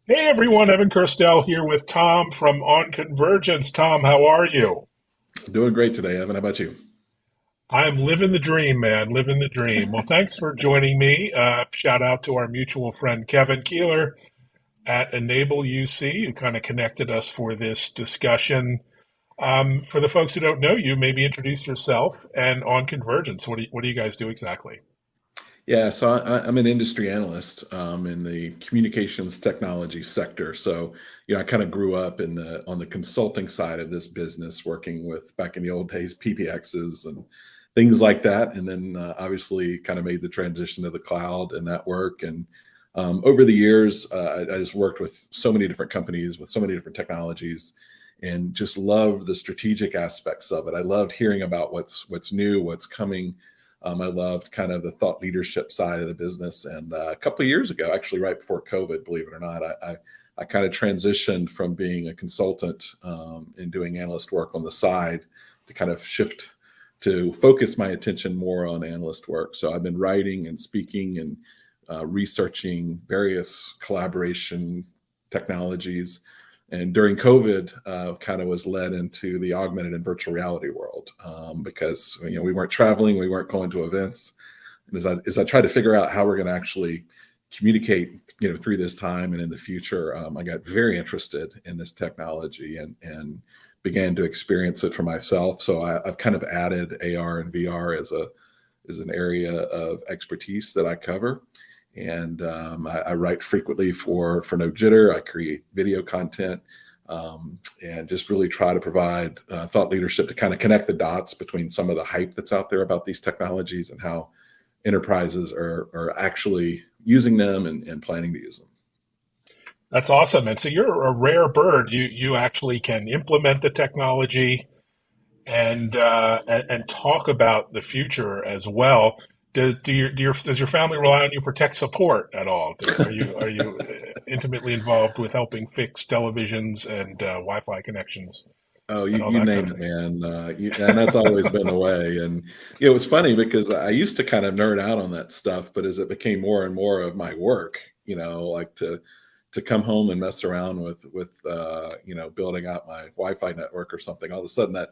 Hey everyone, Evan Kirstel here with Tom from On Convergence. Tom, how are you? Doing great today, Evan. How about you? I'm living the dream, man, living the dream. Well, thanks for joining me. Shout out to our mutual friend Kevin Keeler at Enable UC, who kind of connected us for this discussion. For the folks who don't know you, maybe introduce yourself and On Convergence. What do you guys do exactly? Yeah, so I'm an industry analyst in the communications technology sector. So, I kind of grew up in the on the consulting side of this business, working with back in the old days PPXs and things like that, and then obviously kind of made the transition to the cloud and that work. And over the years, I just worked with so many different companies with so many different technologies, and just loved the strategic aspects of it. I loved hearing about what's new, what's coming. I loved kind of the thought leadership side of the business. And a couple of years ago, actually, right before COVID, believe it or not, I kind of transitioned from being a consultant and doing analyst work on the side to kind of shift to focus my attention more on analyst work. So I've been writing and speaking and researching various collaboration technologies. And during COVID, kind of was led into the augmented and virtual reality world because we weren't traveling, we weren't going to events. And as I tried to figure out how we're going to actually communicate, through this time and in the future, I got very interested in this technology and began to experience it for myself. So I've kind of added AR and VR as an area of expertise that I cover. And I write frequently for No Jitter. I create video content and just really try to provide thought leadership to kind of connect the dots between some of the hype that's out there about these technologies and how enterprises are actually using them and planning to use them. That's awesome. And so you're a rare bird. You actually can implement the technology and talk about the future as well. Does your family rely on you for tech support at all? Are you intimately involved with helping fix televisions and Wi-Fi connections Oh, and you, all you that kind name of it, thing? man. And that's always been the way. And it was funny because I used to kind of nerd out on that stuff, but as it became more and more of my work, like to come home and mess around with building out my Wi-Fi network or something, all of a sudden that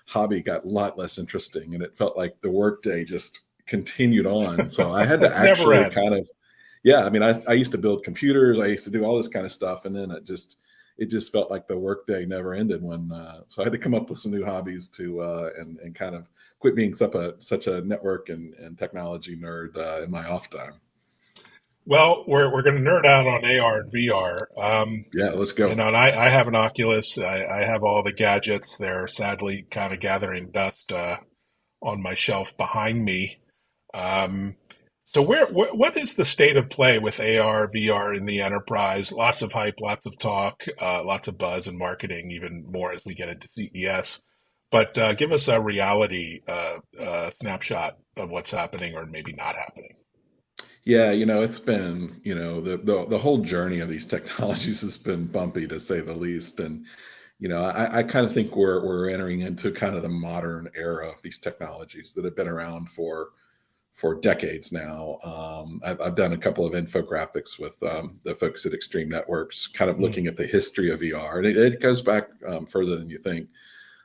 hobby got a lot less interesting, and it felt like the workday just continued on. So I had to It never actually kind ends. of, yeah, I mean, I used to build computers, I used to do all this kind of stuff, and then it just felt like the workday never ended so I had to come up with some new hobbies to and kind of quit being such a network and technology nerd in my off time. Well, we're going to nerd out on AR and VR. Yeah, let's go. And I have an Oculus. I have all the gadgets. They're sadly kind of gathering dust on my shelf behind me. Um, so what is the state of play with AR, VR in the enterprise? Lots of hype, lots of talk, lots of buzz and marketing, even more as we get into CES. But give us a reality snapshot of what's happening or maybe not happening. Yeah, it's been, the whole journey of these technologies has been bumpy to say the least. And I kind of think we're entering into kind of the modern era of these technologies that have been around for decades now. I've done a couple of infographics with the folks at Extreme Networks, kind of Mm. looking at the history of VR. And it goes back further than you think.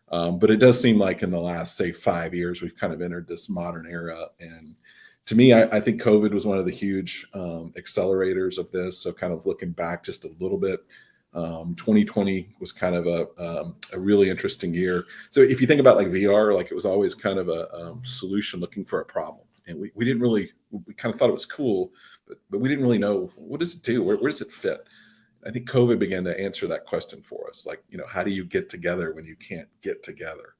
But it does seem like in the last, say, 5 years, we've kind of entered this modern era. And to me, I think COVID was one of the huge accelerators of this. So, kind of looking back just a little bit, 2020 was kind of a really interesting year. So, if you think about like VR, like it was always kind of a solution looking for a problem. And we didn't really, we kind of thought it was cool, but we didn't really know what does it do? Where does it fit? I think COVID began to answer that question for us. Like, how do you get together when you can't get together?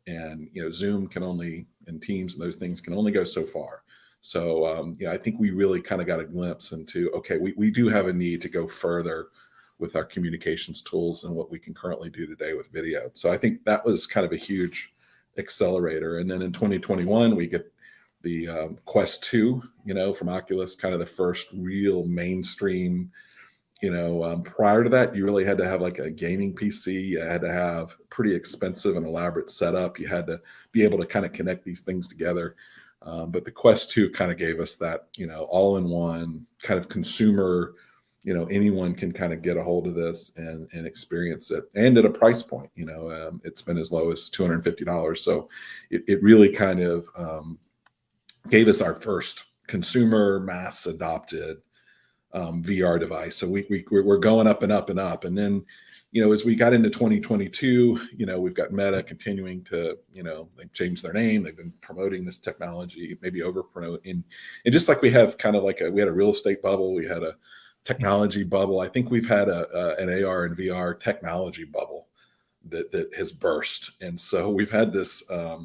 And, Zoom can only, and Teams and those things can only go so far. So, I think we really kind of got a glimpse into, okay, we do have a need to go further with our communications tools and what we can currently do today with video. So I think that was kind of a huge accelerator. And then in 2021, we get the Quest 2, from Oculus, kind of the first real mainstream. Prior to that, you really had to have like a gaming PC. You had to have pretty expensive and elaborate setup. You had to be able to kind of connect these things together. But the Quest 2 kind of gave us that, all in one kind of consumer anyone can kind of get a hold of this and experience it, and at a price point. It's been as low as $250. So it really kind of gave us our first consumer mass adopted VR device. So we're going up and up and up. And then, as we got into 2022, we've got Meta continuing to, they've changed their name. They've been promoting this technology, maybe over promoting. And just like we have kind of we had a real estate bubble, we had a technology bubble. I think we've had an AR and VR technology bubble that has burst. And so we've had this,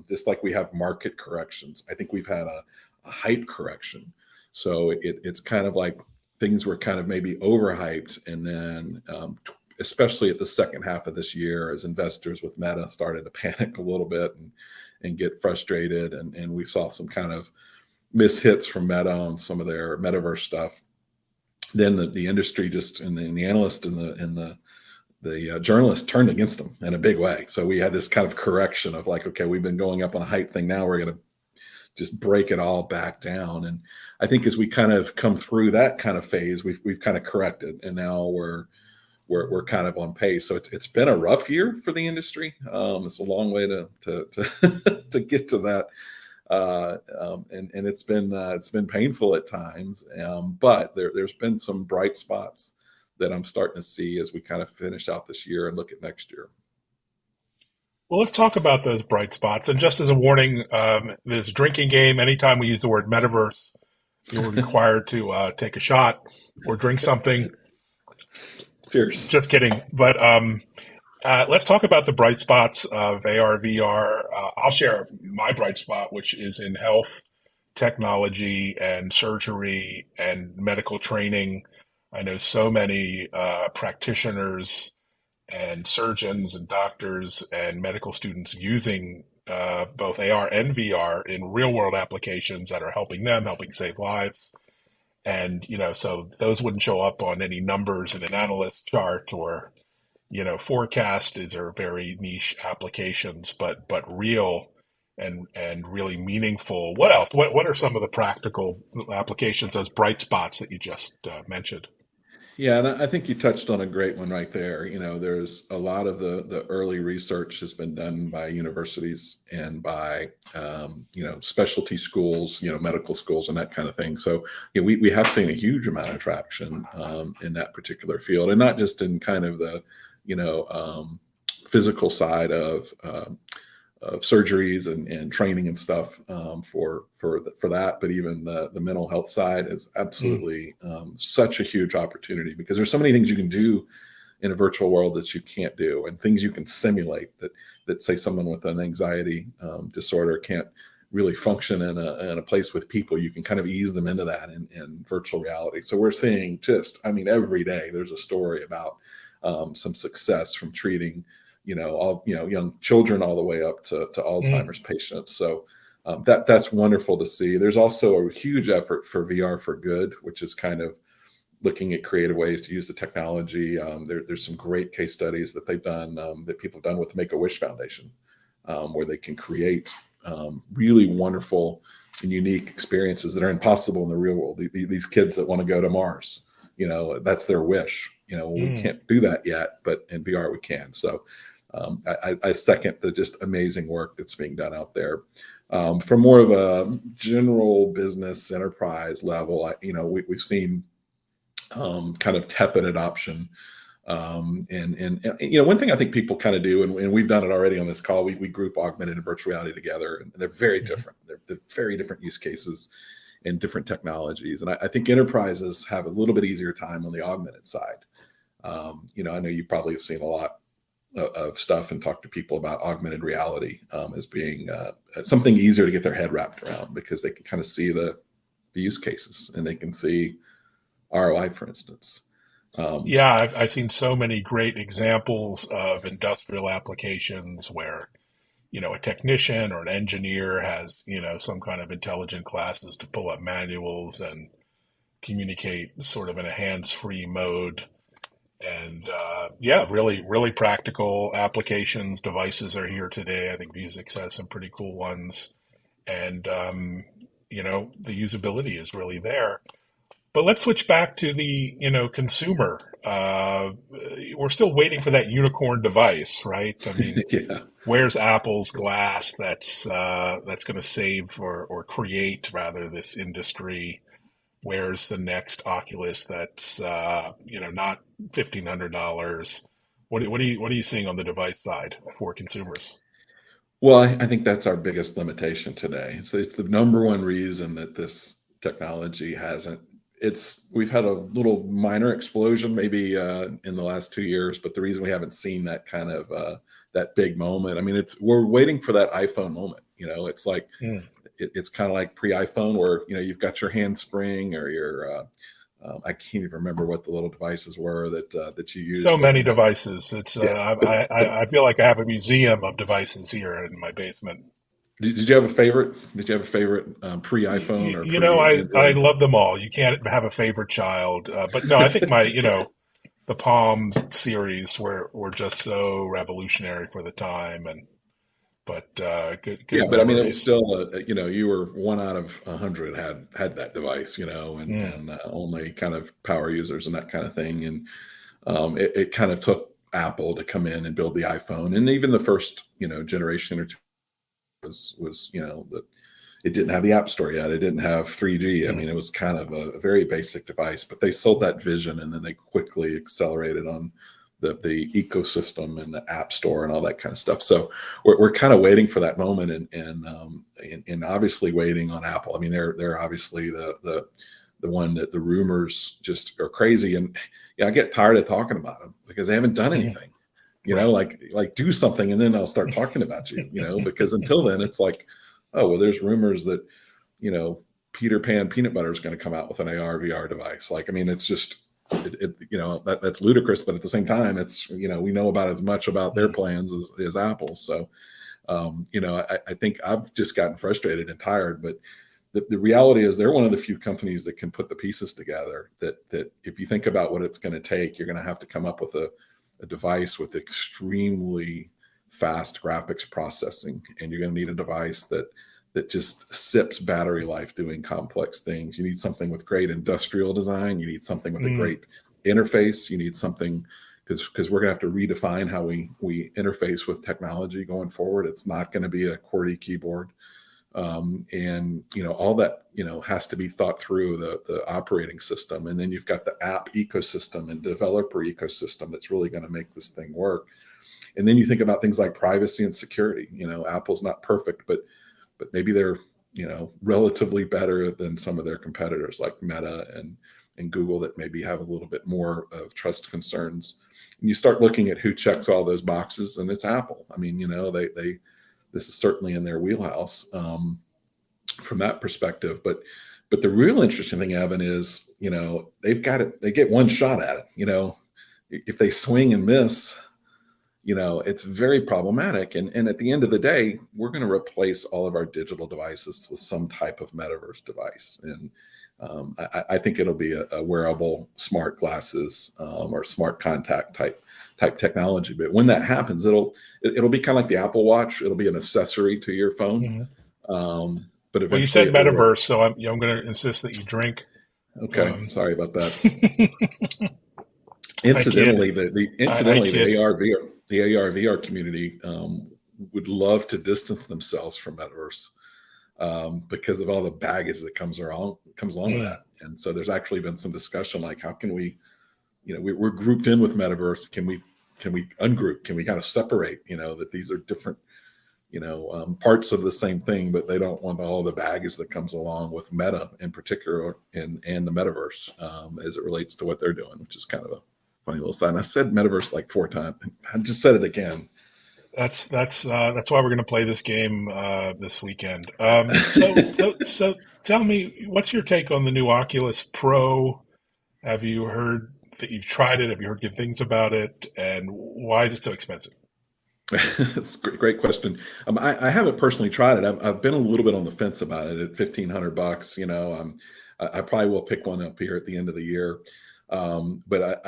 just like we have market corrections. I think we've had a hype correction. So it's kind of like things were kind of maybe overhyped, and then especially at the second half of this year, as investors with Meta started to panic a little bit and get frustrated, and we saw some kind of mishits from Meta on some of their metaverse stuff. Then the industry just, and the analyst and the journalists turned against them in a big way. So we had this kind of correction of like, okay, we've been going up on a hype thing. Now we're going to just break it all back down. And I think as we kind of come through that kind of phase, we've kind of corrected, and now we're kind of on pace. So it's been a rough year for the industry. It's a long way to to get to that. And it's been painful at times, but there's been some bright spots that I'm starting to see as we kind of finish out this year and look at next year. Well, let's talk about those bright spots. And just as a warning, this drinking game, anytime we use the word metaverse, you're required to take a shot or drink something. Cheers. Just kidding. But let's talk about the bright spots of AR, VR. I'll share my bright spot, which is in health technology and surgery and medical training. I know so many practitioners and surgeons and doctors and medical students using both AR and VR in real world applications that are helping them, helping save lives. And, so those wouldn't show up on any numbers in an analyst chart or, forecast. These are very niche applications, but real and really meaningful. What else? What are some of the practical applications, those bright spots that you just mentioned? Yeah, and I think you touched on a great one right there. There's a lot of the early research has been done by universities and by specialty schools, medical schools and that kind of thing. So we have seen a huge amount of traction in that particular field, and not just in kind of the physical side of surgeries and training and stuff for that, but even the mental health side is absolutely such a huge opportunity, because there's so many things you can do in a virtual world that you can't do, and things you can simulate that say someone with an anxiety disorder can't really function in a place with people. You can kind of ease them into that in virtual reality. So we're seeing every day there's a story about some success from treating young children all the way up to Mm. Alzheimer's patients. So that's wonderful to see. There's also a huge effort for VR for good, which is kind of looking at creative ways to use the technology. There's some great case studies that they've done, that people have done with Make-A-Wish Foundation, where they can create really wonderful and unique experiences that are impossible in the real world. These kids that want to go to Mars, that's their wish. We Mm. can't do that yet, but in VR we can. So I second the just amazing work that's being done out there. From more of a general business enterprise level, we've seen kind of tepid adoption. One thing I think people kind of do, and we've done it already on this call, we group augmented and virtual reality together, and they're very different. They're very different use cases and different technologies. And I think enterprises have a little bit easier time on the augmented side. I know you probably have seen a lot of stuff and talk to people about augmented reality as being something easier to get their head wrapped around, because they can kind of see the use cases, and they can see ROI, for instance. Yeah, I've seen so many great examples of industrial applications where, a technician or an engineer has, some kind of intelligent classes to pull up manuals and communicate sort of in a hands-free mode. And yeah, really, really practical applications. Devices are here today. I think Vuzix has some pretty cool ones. And, the usability is really there. But let's switch back to the, consumer. We're still waiting for that unicorn device, right? I mean, Yeah. where's Apple's glass that's going to save or create rather this industry? Where's the next Oculus that's not $1,500? What are you seeing on the device side for consumers? Well, I think that's our biggest limitation today. It's the number one reason that this technology hasn't. It's we've had a little minor explosion maybe in the last 2 years, but the reason we haven't seen that kind of that big moment. I mean, it's we're waiting for that iPhone moment. It's like Mm. it's kind of like pre-iPhone where you've got your handspring or your I can't even remember what the little devices were that you So used, but many devices. It's yeah, but I feel like I have a museum of devices here in my basement. did you have a favorite? Did you have a favorite pre-iPhone or I pre-Android? love them all. You can't have a favorite child, but no, I think the Palm series were just so revolutionary for the time, and but Yeah, good but I mean, it was memories. still, you were one out of 100 had that device, and Mm. only kind of power users and that kind of thing, and it kind of took Apple to come in and build the iPhone, and even the first, generation or two was it didn't have the App Store yet. It didn't have 3G. I Mm. mean, it was kind of a very basic device, but they sold that vision and then they quickly accelerated on the ecosystem and the App Store and all that kind of stuff. So we're kind of waiting for that moment and obviously waiting on Apple. I mean, they're obviously the one that the rumors just are crazy. And yeah, I get tired of talking about them because they haven't done Mhm. anything. Right. Like do something and then I'll start talking about you, because until then it's like, oh, well, there's rumors that, you know, Peter Pan peanut butter is going to come out with an AR VR device. Like, I mean, it's just, that's ludicrous, but at the same time, it's, we know about as much about their Mm. plans as Apple. So, I think I've just gotten frustrated and tired, but the reality is they're one of the few companies that can put the pieces together that if you think about what it's going to take, you're going to have to come up with a device with extremely fast graphics processing, and you're going to need a device that just sips battery life doing complex things. You need something with great industrial design. You need something with a Mm. great interface. You need something because we're going to have to redefine how we interface with technology going forward. It's not going to be a QWERTY keyboard, and all that has to be thought through the operating system, and then you've got the app ecosystem and developer ecosystem that's really going to make this thing work. And then you think about things like privacy and security. Apple's not perfect, but maybe they're relatively better than some of their competitors like Meta and Google that maybe have a little bit more of trust concerns. And you start looking at who checks all those boxes, and it's Apple. I mean, they this is certainly in their wheelhouse, from that perspective. But the real interesting thing, Evan, is they've got it. They get one shot at it. If they swing and miss, it's very problematic. And at the end of the day, we're going to replace all of our digital devices with some type of metaverse device. And I think it'll be a wearable smart glasses, or smart contact type technology. But when that happens, it'll be kind of like the Apple Watch. It'll be an accessory to your phone. Mhm. But Well, you eventually said it will work. metaverse, so I'm going to insist that you drink. Okay, Um, sorry about that. I kid. I Incidentally, kid. the AR VR community would love to distance themselves from metaverse, because of all the baggage that comes along with Mm. that. And so there's actually been some discussion like, how can we, we're grouped in with metaverse. Can we ungroup? Can we kind of separate? That these are different parts of the same thing, but they don't want all the baggage that comes along with Meta in particular and the metaverse, as it relates to what they're doing, which is kind of a funny little side. And I said metaverse like 4 times. I just said it again. That's why we're going to play this game this weekend. So tell me, what's your take on the new Oculus Pro? Have you heard that you've tried it? Have you heard good things about it? And why is it so expensive? That's a great question. I haven't personally tried it. I've been a little bit on the fence about it at $1,500. I probably will pick one up here at the end of the year. But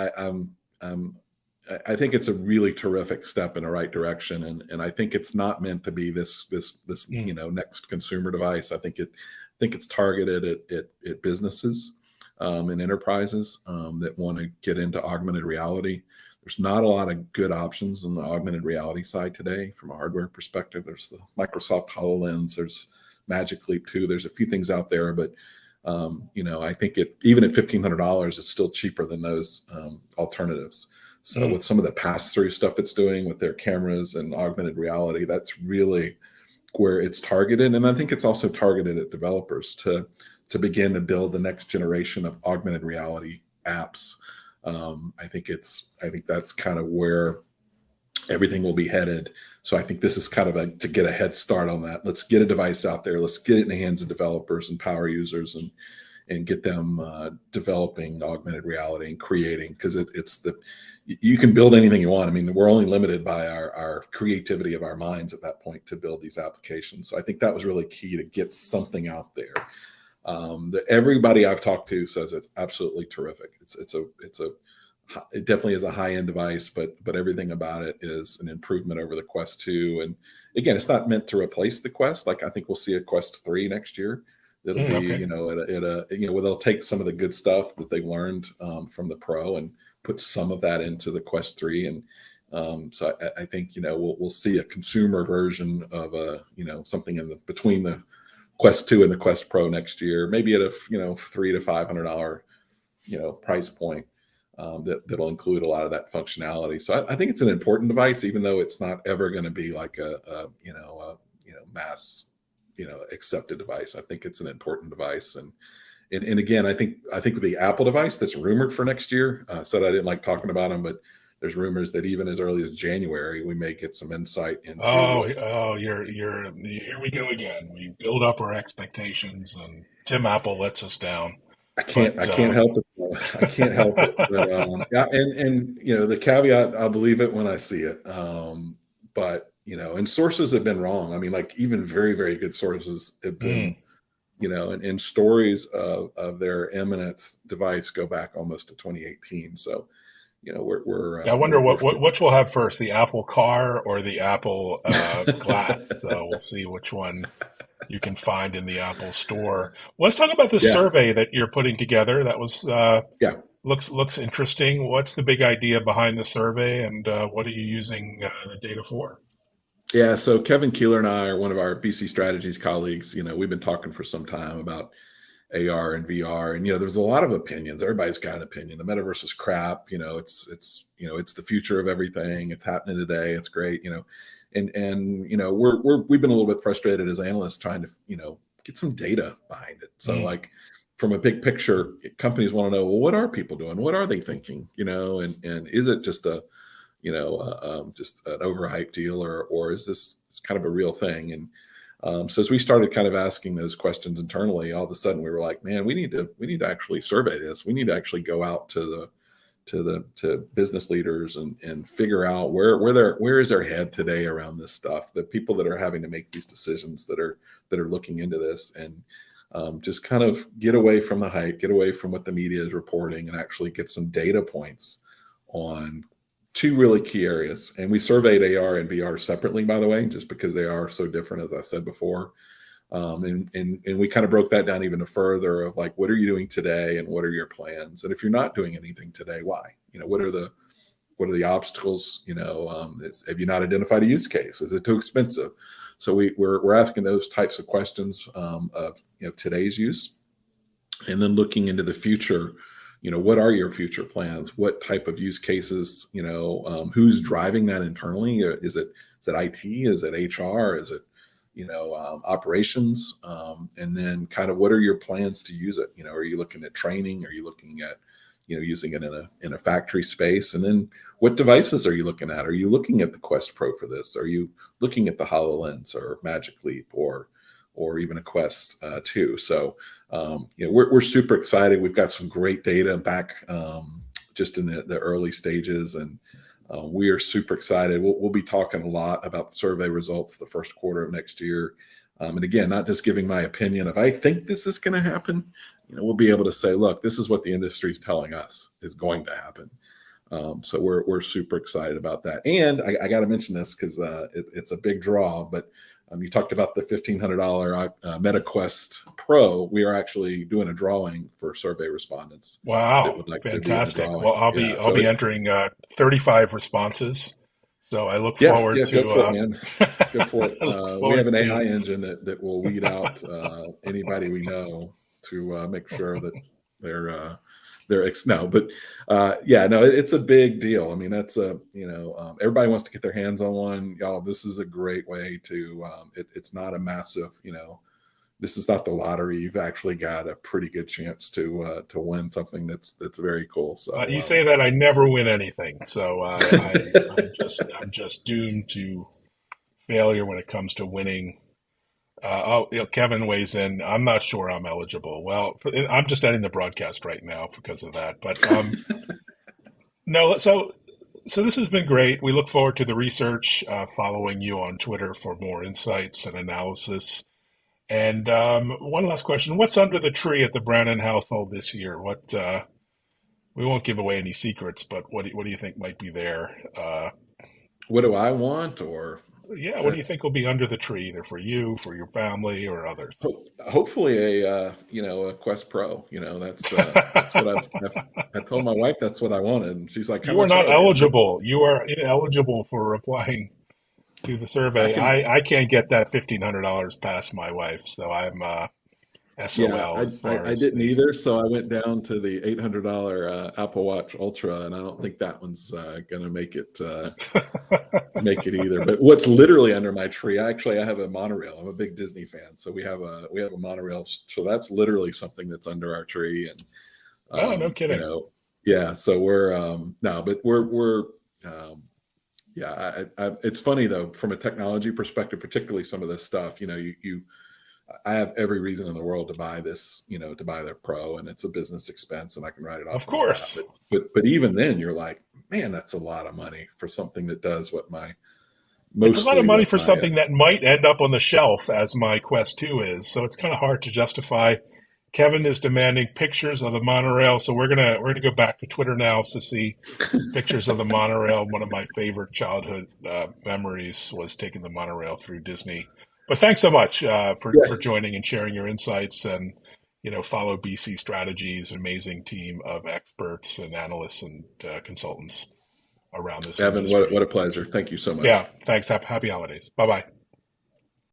I think it's a really terrific step in the right direction, and I think it's not meant to be this Mm. next consumer device. I think it's targeted at businesses, and enterprises that want to get into augmented reality. There's not a lot of good options on the augmented reality side today from a hardware perspective. There's the Microsoft HoloLens, there's Magic Leap 2. There's a few things out there, but I think even at $1,500, it's still cheaper than those alternatives. So Mm. with some of the pass-through stuff it's doing with their cameras and augmented reality, that's really where it's targeted. And I think it's also targeted at developers to begin to build the next generation of augmented reality apps. I think that's kind of where everything will be headed. So I think this is kind of to get a head start on that. Let's get a device out there. Let's get it in the hands of developers and power users, and get them developing augmented reality and creating, because you can build anything you want. I mean, we're only limited by our creativity of our minds at that point to build these applications. So I think that was really key to get something out there. That everybody I've talked to says it's absolutely terrific. It definitely is a high-end device, but everything about it is an improvement over the Quest 2. And again, it's not meant to replace the Quest. Like, I think we'll see a Quest 3 next year. It'll be, Okay. where they'll take some of the good stuff that they've learned from the Pro and put some of that into the Quest 3. And so I think, we'll see a consumer version of something between the Quest 2 and the Quest Pro next year, maybe at a $300 to $500 price point. That'll include a lot of that functionality. So I think it's an important device, even though it's not ever going to be like a mass accepted device. I think it's an important device. And again, I think the Apple device that's rumored for next year, said I didn't like talking about them, but there's rumors that even as early as January we may get some insight into. You're here we go again. We build up our expectations, and Tim Apple lets us down. I But can't help it. I can't help it. But yeah, and the caveat, I'll believe it when I see it. But and sources have been wrong. I mean, like, even very, very good sources have been, mm. and stories of their eminent device go back almost to 2018. So Yeah, I wonder we're which we'll have first, the Apple Car or the Apple Glass. So we'll see which one you can find in the Apple Store. Let's talk about the yeah, survey that you're putting together. That was yeah. looks interesting. What's the big idea behind the survey, and what are you using the data for? Yeah, so Kevin Keeler and I are one of our BC Strategies colleagues. We've been talking for some time about AR and VR, and there's a lot of opinions. Everybody's got an opinion. The metaverse is crap. It's the future of everything. It's happening today. It's great. And we've been a little bit frustrated as analysts trying to get some data behind it. So, Mm. like, from a big picture, companies want to know, well, what are people doing? What are they thinking? And is it just just an overhyped deal, or is this kind of a real thing? And so as we started kind of asking those questions internally, all of a sudden we were like, man, we need to actually survey this. We need to actually go out to business leaders and figure out where is their head today around this stuff. The people that are having to make these decisions, that are looking into this, and just kind of get away from the hype, get away from what the media is reporting, and actually get some data points on two really key areas. And we surveyed AR and VR separately, by the way, just because they are so different, as I said before. And we kind of broke that down even further of, like, what are you doing today and what are your plans? And if you're not doing anything today, why? What are the obstacles? Have you not identified a use case? Is it too expensive? So we're asking those types of questions of today's use, and then looking into the future. What are your future plans? What type of use cases? Who's driving that internally? Is it IT? Is it HR? Is it operations? And then kind of, what are your plans to use it? Are you looking at training? Are you looking at using it in a factory space? And then, what devices are you looking at? Are you looking at the Quest Pro for this? Are you looking at the HoloLens or Magic Leap or even a Quest 2? So we're super excited. We've got some great data back just in the early stages, and we are super excited. We'll be talking a lot about the survey results the first quarter of next year. And again, not just giving my opinion of, I think this is going to happen. We'll be able to say, look, this is what the industry is telling us is going to happen. So we're super excited about that. And I got to mention this because it's a big draw, but You talked about the $1,500 MetaQuest Pro. We are actually doing a drawing for survey respondents that Wow, would like to be in the fantastic. Well, drawing. I'll Yeah, be I'll so be entering 35 responses. So I look yeah, forward yeah, go to for it, man. Go for it. I look We have forward an to AI engine that will weed out anybody we know to make sure that they're no, but yeah, no, it's a big deal. I mean, that's everybody wants to get their hands on one. Y'all, this is a great way to. It's not a massive, this is not the lottery. You've actually got a pretty good chance to win something that's very cool. So you say that I never win anything. So I'm just doomed to failure when it comes to winning. Kevin weighs in. I'm not sure I'm eligible. Well, I'm just ending the broadcast right now because of that. But no, so this has been great. We look forward to the research, following you on Twitter for more insights and analysis. And one last question: what's under the tree at the Brannon household this year? What we won't give away any secrets, but what do you think might be there? what do I want, or Yeah, is what do that you think will be under the tree, either for you, for your family, or others? hopefully a Quest Pro. That's what I told my wife that's what I wanted, and she's like, "How You are much not are they?" I said, eligible. You are ineligible for replying to the "I survey. can." I can't get that $1,500 past my wife, so I'm Yeah, SOL I, as I, far I as didn't the. either. So I went down to the $800 Apple Watch Ultra, and I don't think that one's going to make it either. But what's literally under my tree? I have a monorail. I'm a big Disney fan, so we have a monorail. So that's literally something that's under our tree, and Oh, no um, you kidding. know, yeah. So we're no, but we're yeah. It's funny though, from a technology perspective, particularly some of this stuff. You I have every reason in the world to buy this, to buy their Pro, and it's a business expense, and I can write it Of off and all that. course. But even then, you're like, man, that's a lot of money for something that does what my It's a lot of mostly money what for my something that might end up on the shelf, as my Quest 2 is. So it's kind of hard to justify. Kevin is demanding pictures of the monorail, so we're gonna go back to Twitter now to see pictures of the monorail. One of my favorite childhood memories was taking the monorail through Disney. But thanks so much for yeah. joining and sharing your insights. And follow BC Strategies, an amazing team of experts and analysts and consultants around this Evan, what industry. a pleasure. Thank you so much. Yeah, thanks. Happy holidays. Bye bye.